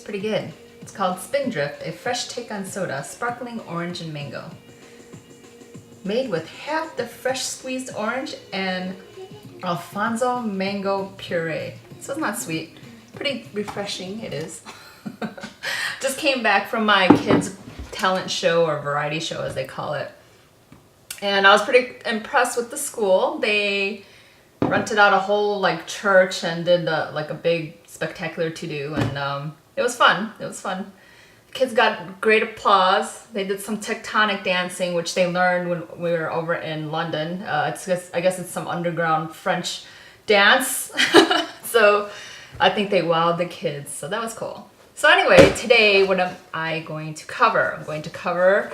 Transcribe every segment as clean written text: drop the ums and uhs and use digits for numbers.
pretty good. It's called Spindrfit, a fresh take on soda, sparkling orange and mango. Made with half the fresh squeezed orange and Alfonso mango puree. So it's not sweet. Pretty refreshing, it is. Just came back from my kids' talent show or variety show as they call it. And I was pretty impressed with the school. They rented out a whole like church and did like a big spectacular to-do, and it was fun. It was fun. The kids got great applause. They did some tectonic dancing, which they learned when we were over in London. I guess it's some underground French dance. So I think they wowed the kids. So that was cool. So anyway, today what am I going to cover? I'm going to cover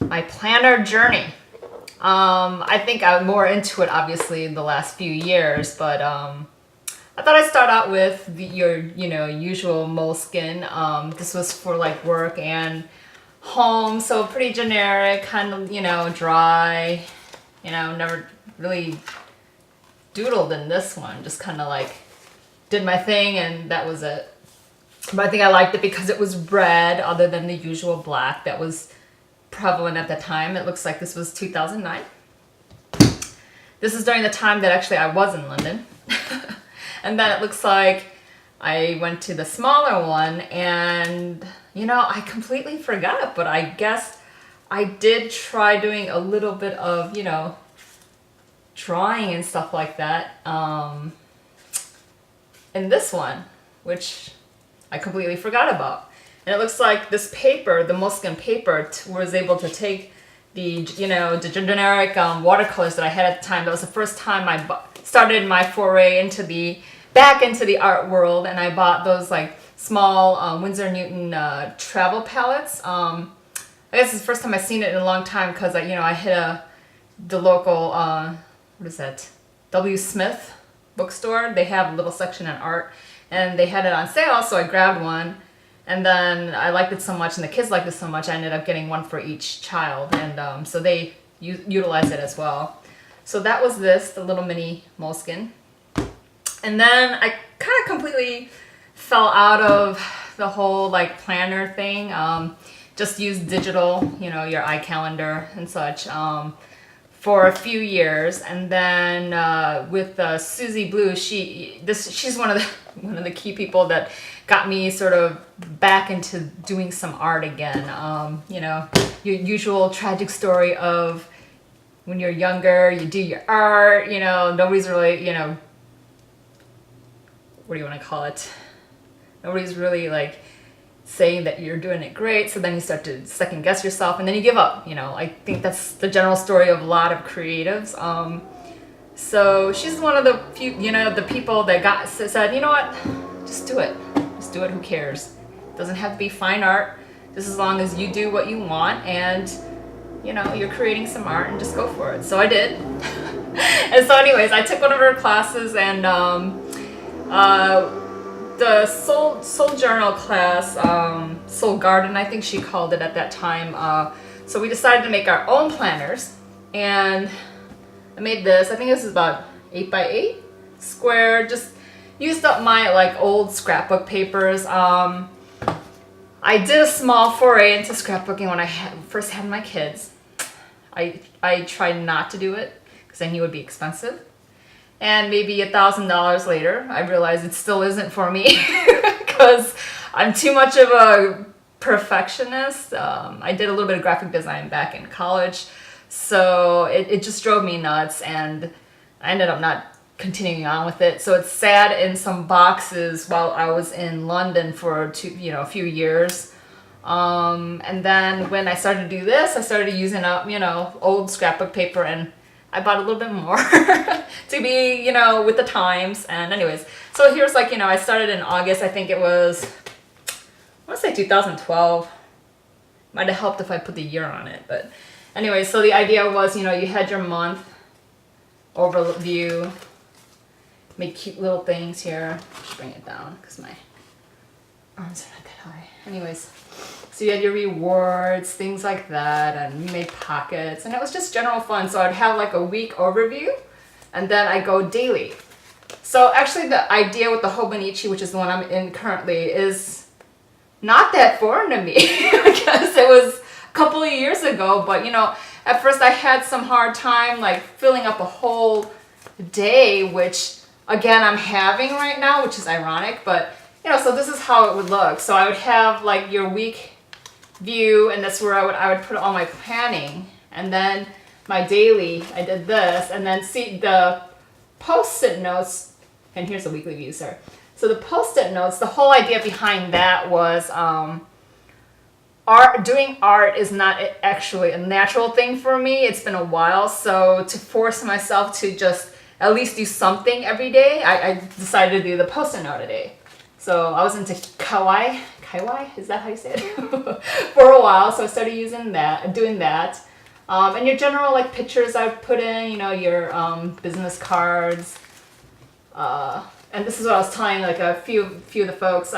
my planner journey. I think I'm more into it obviously in the last few years, but I thought I'd start out with your usual Moleskine. This was for like work and home, so pretty generic, kind of dry. Never really doodled in this one. Just kind of like did my thing and that was it. But I think I liked it because it was red, other than the usual black that was prevalent at the time. It looks like this was 2009. This is during the time that actually I was in London. And then it looks like I went to the smaller one and, I completely forgot, but I guess I did try doing a little bit of, drawing and stuff like that in this one, which I completely forgot about. And it looks like this paper, the Moleskine paper, was able to take the, the generic watercolors that I had at the time. That was the first time I started my foray back into the art world, and I bought those like small Winsor & Newton travel palettes. I guess it's the first time I've seen it in a long time because I hit the local what is that, W. Smith bookstore. They have a little section on art, and they had it on sale, so I grabbed one. And then I liked it so much, and the kids liked it so much, I ended up getting one for each child, and so they utilized it as well. So that was the little mini Moleskine. And then I kind of completely fell out of the whole like planner thing. Just used digital, your iCalendar and such, for a few years. And then with Susie Blue, she's one of the key people that got me sort of back into doing some art again. Your usual tragic story of when you're younger, you do your art, nobody's really, what do you want to call it? Nobody's really like saying that you're doing it great, so then you start to second guess yourself and then you give up. I think that's the general story of a lot of creatives. So she's one of the few, the people that said, you know what, just do it. Just do it, who cares? It doesn't have to be fine art, just as long as you do what you want and you're creating some art, and just go for it. So I did. And so anyways, I took one of her classes, and the Soul Journal class, Soul Garden, I think she called it at that time. So we decided to make our own planners, and I made this. I think this is about 8x8 square. Just used up my like old scrapbook papers. I did a small foray into scrapbooking when I first had my kids. I tried not to do it because I knew it would be expensive. And maybe $1,000 later, I realized it still isn't for me because I'm too much of a perfectionist. I did a little bit of graphic design back in college, so it just drove me nuts, and I ended up not continuing on with it. So it's sat in some boxes while I was in London for a few years. And then when I started to do this, I started using up, old scrapbook paper, and I bought a little bit more to be, with the times. And anyways, so here's like, I started in August. I think it was, I want to say 2012. Might have helped if I put the year on it. But anyway, so the idea was, you had your month overview, make cute little things here. Just bring it down because my arms are not that high. Anyways, so you had your rewards, things like that, and you made pockets, and it was just general fun. So I'd have like a week overview, and then I go daily. So actually the idea with the Hobonichi, which is the one I'm in currently, is not that foreign to me because it was a couple of years ago. But you know, at first I had some hard time like filling up a whole day, which again I'm having right now, which is ironic. But you know, so this is how it would look. So I would have like your week view, and that's where I would put all my planning, and then my daily, I did this, and then see the post-it notes, and here's a weekly view, sorry. So the post-it notes, the whole idea behind that was doing art is not actually a natural thing for me. It's been a while, so to force myself to just at least do something every day, I decided to do the post-it note a day. So I was into kawaii, is that how you say it? For a while, so I started doing that. And your general like pictures I've put in, you know, your business cards. And this is what I was telling like a few of the folks.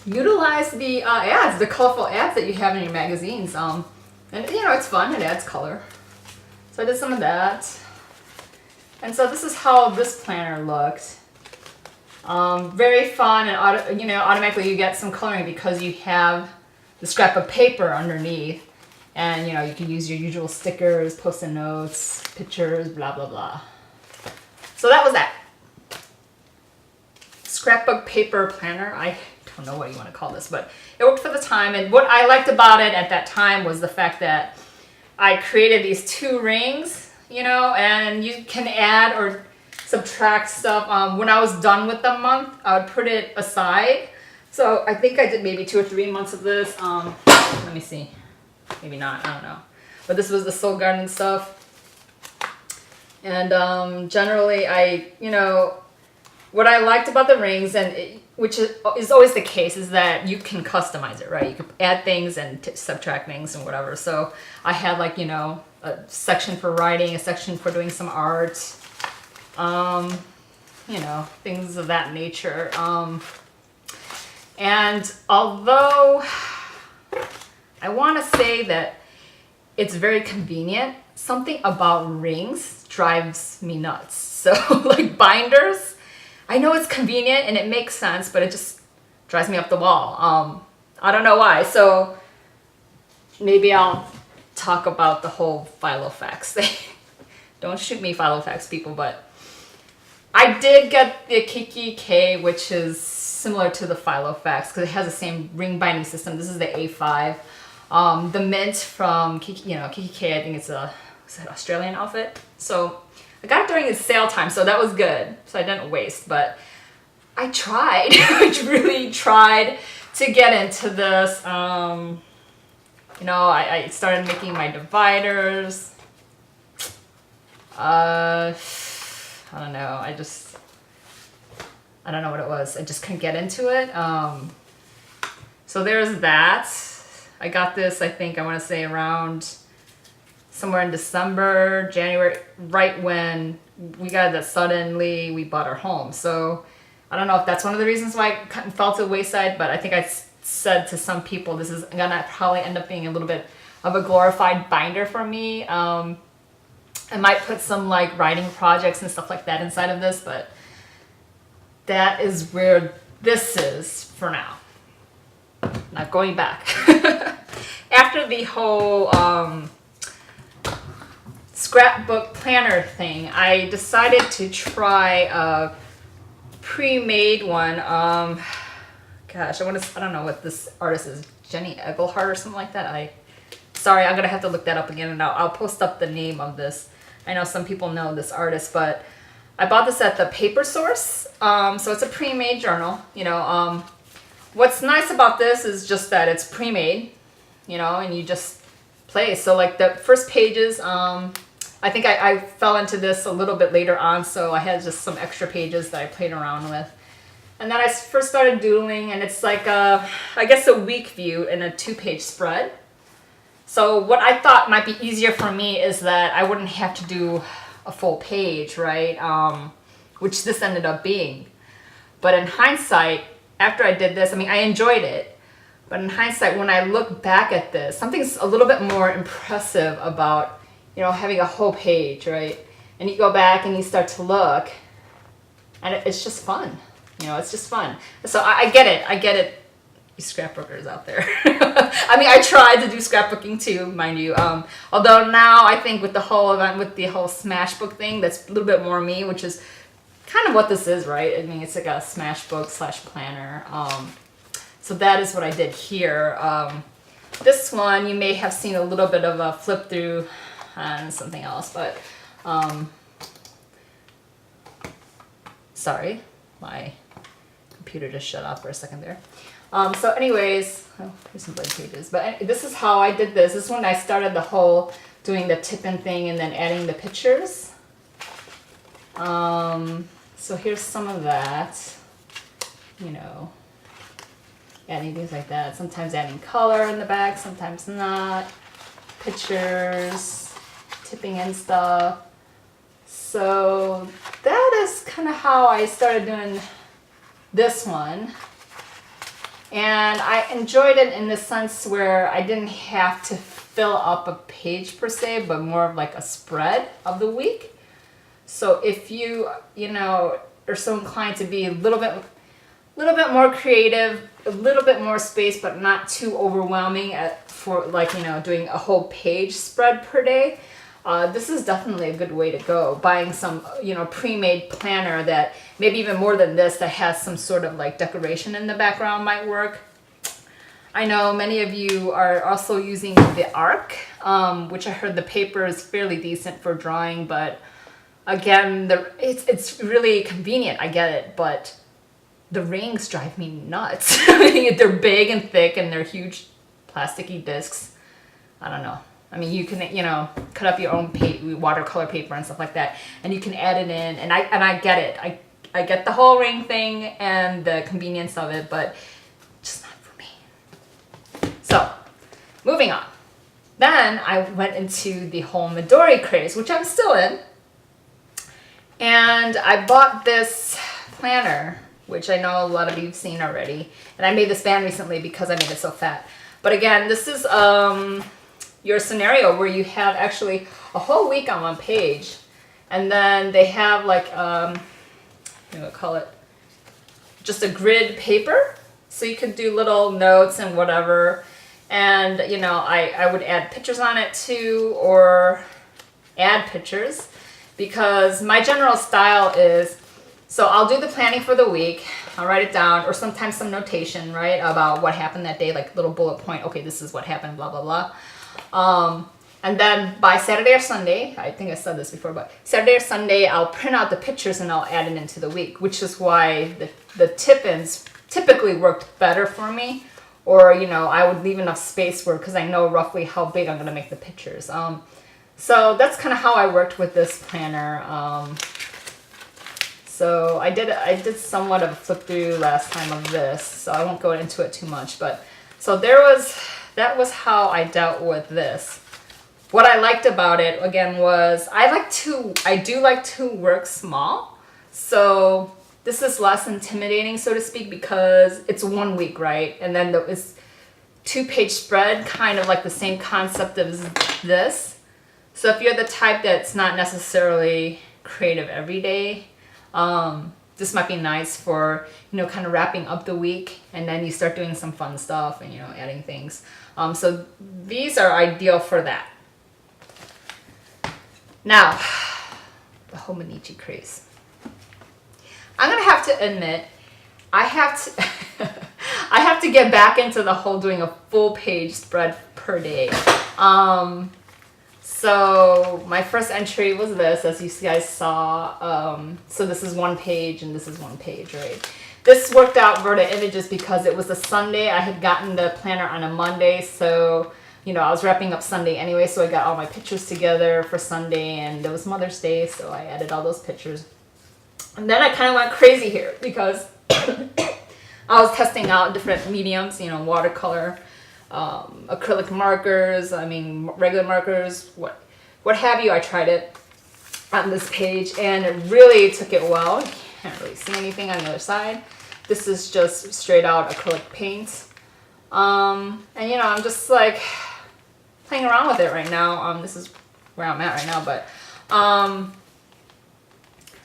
Utilize the ads, the colorful ads that you have in your magazines. And you know, it's fun, it adds color. So I did some of that. And so this is how this planner looked. Very fun, and you know, automatically you get some coloring because you have the scrap of paper underneath, and you know, you can use your usual stickers, post-it notes, pictures, blah blah blah. So that was that scrapbook paper planner. I don't know what you want to call this, but it worked for the time. And what I liked about it at that time was the fact that I created these 2 rings, you know, and you can add or subtract stuff. When I was done with the month, I would put it aside. So I think I did maybe 2 or 3 months of this. Let me see. Maybe not. I don't know. But this was the Soul Garden stuff. And generally, you know, what I liked about the rings, and which is always the case, is that you can customize it, right? You can add things and subtract things and whatever. So I had like, you know, a section for writing, a section for doing some art. You know, things of that nature. And although I want to say that it's very convenient, something about rings drives me nuts. So like binders, I know it's convenient and it makes sense, but it just drives me up the wall. I don't know why. So maybe I'll talk about the whole Filofax thing. Don't shoot me, Filofax people, but I did get the Kiki K, which is similar to the Filofax because it has the same ring binding system. This is the A5. The mint from Kiki, you know, Kiki K, I think it's an Australian outfit. So I got it during its sale time, so that was good. So I didn't waste, but I tried. I really tried to get into this. You know, I started making my dividers. I don't know. I don't know what it was. I just couldn't get into it. So there's that. I got this, I think, I want to say around somewhere in December, January, right when we got that suddenly we bought our home. So I don't know if that's one of the reasons why it fell to the wayside, but I think I said to some people, this is gonna probably end up being a little bit of a glorified binder for me. I might put some like writing projects and stuff like that inside of this, but that is where this is for now. Not going back. After the whole scrapbook planner thing, I decided to try a pre-made one. Gosh, I don't know what this artist is, Jenny Engelbreit or something like that. Sorry, I'm gonna have to look that up again, and I'll post up the name of this. I know some people know this artist, but I bought this at the Paper Source. So it's a pre-made journal. You know, what's nice about this is just that it's pre-made, you know, and you just play. So like the first pages, I think I fell into this a little bit later on, so I had just some extra pages that I played around with. And then I first started doodling, and it's like I guess a week view in a 2-page spread. So what I thought might be easier for me is that I wouldn't have to do a full page, right? Which this ended up being. But in hindsight, after I did this, I mean, I enjoyed it. But in hindsight, when I look back at this, something's a little bit more impressive about, you know, having a whole page, right? And you go back and you start to look, and it's just fun. You know, it's just fun. So I get it. I get it you scrapbookers out there. I mean, I tried to do scrapbooking too, mind you. Although now I think with the whole event, with the whole smash book thing, that's a little bit more me, which is kind of what this is, right? I mean, it's like a smash book slash planner. So that is what I did here. This one, you may have seen a little bit of a flip through on something else, but sorry, my computer just shut off for a second there. So anyways, oh, here's some blank pages, but this is how I did this. This is when I started the whole doing the tip-in thing and then adding the pictures. So here's some of that, you know, adding things like that. Sometimes adding color in the back, sometimes not. Pictures, tipping in stuff. So that is kind of how I started doing this one. And I enjoyed it in the sense where I didn't have to fill up a page per se, but more of like a spread of the week. So if you know, are so inclined to be a little bit more creative, a little bit more space, but not too overwhelming for like, you know, doing a whole page spread per day, this is definitely a good way to go. Buying some, you know, pre-made planner that maybe even more than this, that has some sort of like decoration in the background might work. I know many of you are also using the Arc, which I heard the paper is fairly decent for drawing, but again, it's really convenient. I get it, but the rings drive me nuts. They're big and thick and they're huge plasticky discs. I don't know. I mean, you can, you know, cut up your own watercolor paper and stuff like that, and you can add it in. And I get it. I get the whole ring thing and the convenience of it, but just not for me. So, moving on. Then I went into the whole Midori craze, which I'm still in. And I bought this planner, which I know a lot of you have seen already. And I made this band recently because I made it so fat. But again, this is your scenario where you have actually a whole week on one page. And then they have like, call it just a grid paper. So you could do little notes and whatever. And, you know, I would add pictures on it too, or add pictures. Because my general style is, so I'll do the planning for the week, I'll write it down, or sometimes some notation, right, about what happened that day, like little bullet point, okay, this is what happened, blah, blah, blah. And then by Saturday or Sunday, I think I said this before, but Saturday or Sunday, I'll print out the pictures and I'll add it into the week, which is why the tip-ins typically worked better for me. Or, you know, I would leave enough space for, because I know roughly how big I'm going to make the pictures. So that's kind of how I worked with this planner. So I did somewhat of a flip through last time of this, so I won't go into it too much. But so that was how I dealt with this. What I liked about it again was I do like to work small. So this is less intimidating, so to speak, because it's 1 week, right? And then it's 2-page spread, kind of like the same concept as this. So if you're the type that's not necessarily creative every day, this might be nice for, you know, kind of wrapping up the week, and then you start doing some fun stuff and, you know, adding things. So these are ideal for that. Now, the Hobonichi craze. I'm gonna have to admit, I have to get back into the whole doing a full page spread per day. So my first entry was this, as you guys saw. So this is 1 page and this is 1 page, right? This worked out for the images because it was a Sunday. I had gotten the planner on a Monday, so, you know, I was wrapping up Sunday anyway, so I got all my pictures together for Sunday, and it was Mother's Day, so I added all those pictures. And then I kind of went crazy here because I was testing out different mediums, you know, watercolor, acrylic markers, I mean, regular markers, what have you. I tried it on this page and it really took it well. You can't really see anything on the other side. This is just straight out acrylic paint. And you know, I'm just like playing around with it right now. This is where I'm at right now, but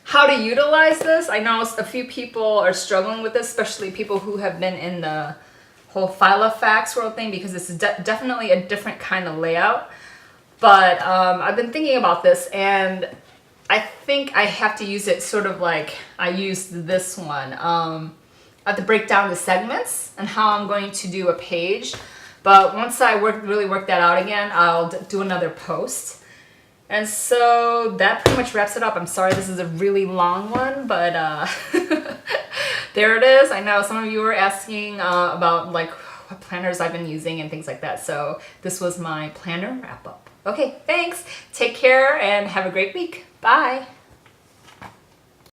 how to utilize this. I know a few people are struggling with this, especially people who have been in the whole Filofax world thing because this is definitely a different kind of layout. But I've been thinking about this, and I think I have to use it sort of like I used this one. I have to break down the segments and how I'm going to do a page. But once I really work that out again, I'll do another post. And so that pretty much wraps it up. I'm sorry this is a really long one, but there it is. I know some of you were asking about like what planners I've been using and things like that. So this was my planner wrap up. Okay, thanks. Take care and have a great week. Bye.